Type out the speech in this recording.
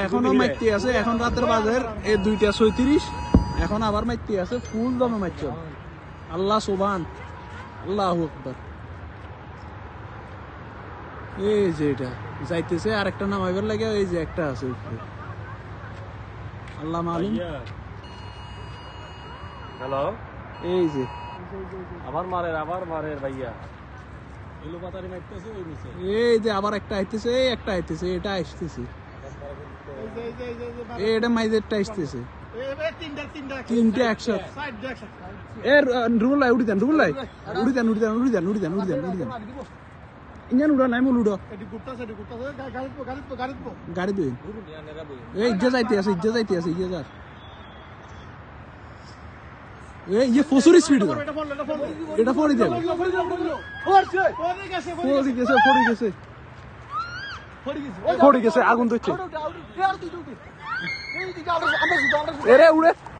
এখনো মাইতে আছে, এখন রাতের বাজার 2:36, এখন আবার মাইতে আছে, ফুল দমে মারছে। আল্লাহ সুবহান, আল্লাহু আকবার। এই যে এটা যাইতেছে, আর একটা নামাইবার লাগে, এই যে একটা আছে উপরে, আল্লাহ মালুম। হ্যালো, এই যে আবার মারের ভাইয়া। এই যে আবার একটা আইতেছে, একটা আইতেছে, এটা আসতেছে, এটা মাইজেরটা আসতেছে, তিনটে একসাথে। রুবুল ভাই উড়ি দেন, রুবুল ভাই উড়ি দেন, ইঞ্জান উড়া নাই, মূল উড়ো, গাড়ি দিন। এই ইজ্জা যাইতে আছে, ইজ্জা যার। ये फसुर स्पीड এটা ফড়ি দেবে, ফড়ি গেছে, আগুন ধরছে। এরে উড়ে